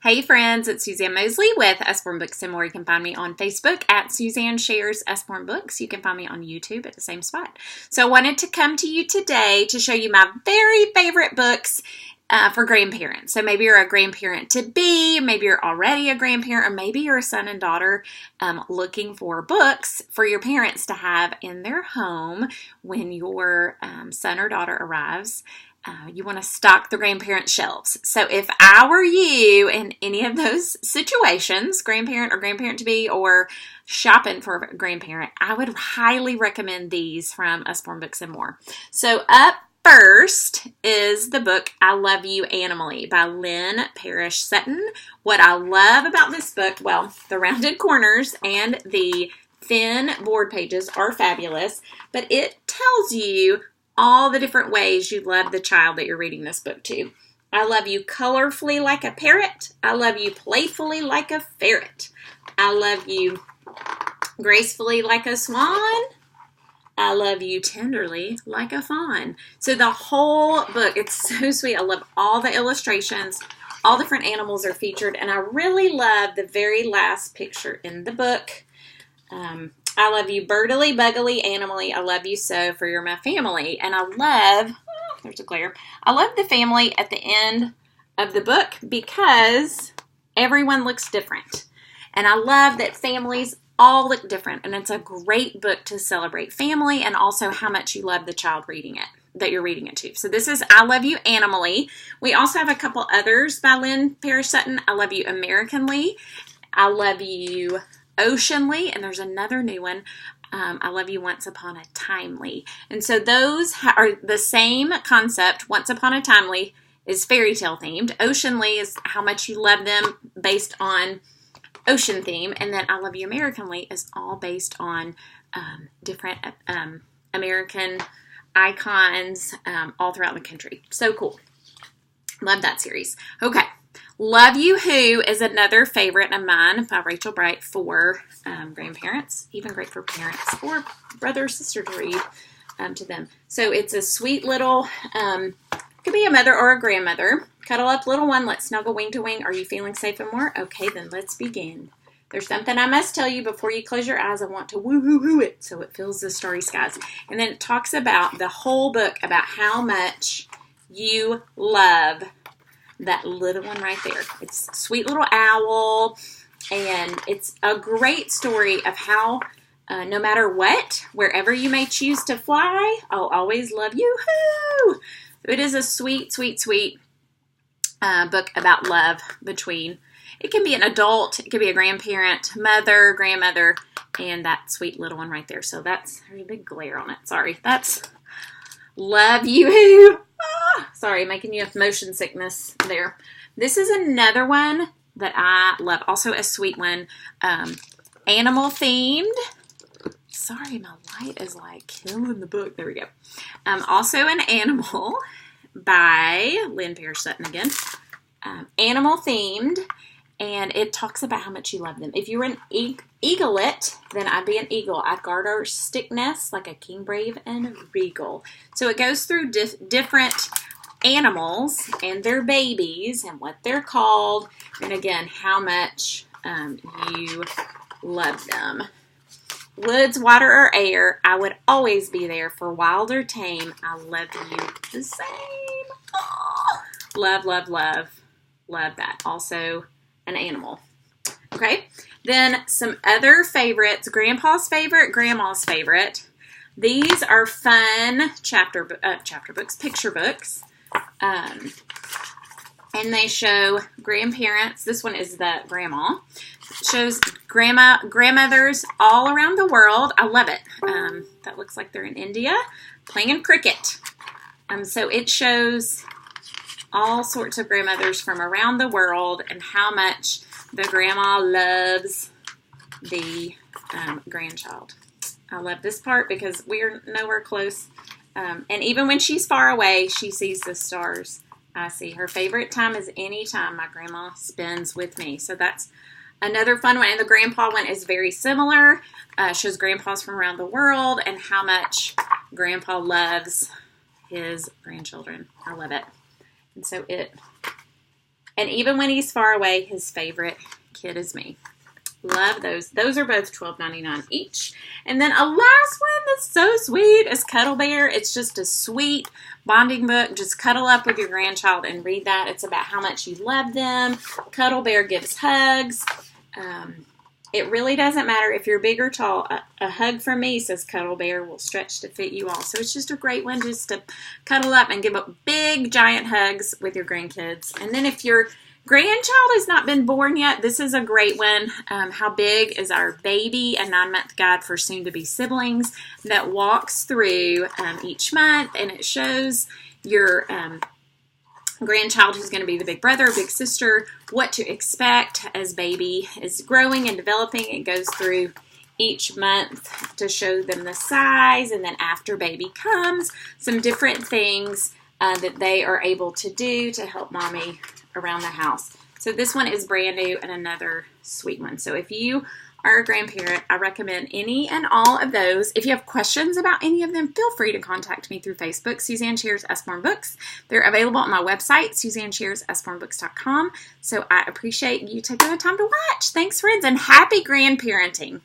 Hey friends, it's Suzanne Mosley with Usborne Books and More. You can find me on Facebook at Suzanne Shares Usborne Books. You can find me on YouTube at the same spot. So I wanted to come to you today to show you my very favorite books for grandparents. So maybe you're a grandparent to be, maybe you're already a grandparent, or maybe you're a son and daughter looking for books for your parents to have in their home when your son or daughter arrives. You want to stock the grandparent shelves. So if I were you in any of those situations, grandparent or grandparent to be, or shopping for a grandparent, I would highly recommend these from Usborne Books and More. So up first is the book I Love You Animally by Lynn Parrish Sutton. What I love about this book, well, the rounded corners and the thin board pages are fabulous, but it tells you all the different ways you love the child that you're reading this book to. I love you colorfully like a parrot. I love you playfully like a ferret. I love you gracefully like a swan. I love you tenderly like a fawn. So the whole book, it's so sweet. I love all the illustrations. All different animals are featured, and I really love the very last picture in the book. I love you birdily, buggily, animally. I love you so, for you're my family. And I love, there's a glare. I love the family at the end of the book because everyone looks different. And I love that families all look different. And it's a great book to celebrate family and also how much you love the child reading it, that you're reading it to. So this is I Love You Animally. We also have a couple others by Lynn Parrish Sutton. I Love You Americanly. I Love You Oceanly, and there's another new one, I Love You Once Upon a Timely. And so those are the same concept. Once Upon a Timely is fairy tale themed. Oceanly is how much you love them based on ocean theme. And then I Love You Americanly is all based on different American icons all throughout the country. So cool. Love that series. Okay. Love You Who is another favorite of mine by Rachel Bright for grandparents, even great for parents or brother or sister to read to them. So it's a sweet little, could be a mother or a grandmother. Cuddle up, little one, let's snuggle wing to wing. Are you feeling safe and more? Okay, then let's begin. There's something I must tell you before you close your eyes. I want to woo-hoo-hoo it so it fills the starry skies. And then it talks about the whole book about how much you love that little one right there. It's a sweet little owl, and it's a great story of how no matter what, wherever you may choose to fly, I'll always love you. Hoo! It is a sweet, sweet, sweet book about love between, it can be an adult, it could be a grandparent, mother, grandmother, and that sweet little one right there. So that's, there's a big glare on it. Sorry. That's Love You Who. Sorry, making you have motion sickness there. This is another one that I love. Also a sweet one. Animal themed. Sorry, my light is like killing the book. There we go. Also an animal by Lynn Parrish Sutton again. Animal themed. And it talks about how much you love them. If you were an eaglet, then I'd be an eagle. I'd guard our stick nests like a king, brave, and regal. So it goes through different animals and their babies and what they're called. And again, how much you love them. Woods, water, or air, I would always be there for wild or tame. I love you the same. Oh, love, love, love. Love that. Also an animal. Okay, then some other favorites. Grandpa's favorite, Grandma's favorite. These are fun chapter books, picture books. And they show grandparents. This one is the grandma. It shows grandmothers all around the world. I love it. That looks like they're in India playing cricket. So it shows all sorts of grandmothers from around the world and how much the grandma loves the grandchild. I love this part because we're nowhere close. And even when she's far away, she sees the stars. I see. Her favorite time is any time my grandma spends with me. So that's another fun one. And the grandpa one is very similar. Shows grandpas from around the world and how much grandpa loves his grandchildren. I love it. And so it And even when he's far away, his favorite kid is me. Love those. Those are both $12.99 each. And then a last one that's so sweet is Cuddle Bear. It's just a sweet bonding book. Just cuddle up with your grandchild and read that. It's about how much you love them. Cuddle Bear gives hugs. It really doesn't matter if you're big or tall. A hug from me, says Cuddle Bear, will stretch to fit you all. So it's just a great one just to cuddle up and give up big, giant hugs with your grandkids. And then if your grandchild has not been born yet, this is a great one. How Big is Our Baby? A 9-month guide for soon-to-be siblings that walks through each month, and it shows your grandchild who's going to be the big brother, big sister, what to expect as baby is growing and developing. It goes through each month to show them the size, and then after baby comes, some different things that they are able to do to help mommy around the house. So this one is brand new and another sweet one. So if you are a grandparent, I recommend any and all of those. If you have questions about any of them, feel free to contact me through Facebook, Suzanne Shares Usborne Books. They're available on my website, SuzanneSharesUsborneBooks.com. So I appreciate you taking the time to watch. Thanks, friends, and happy grandparenting.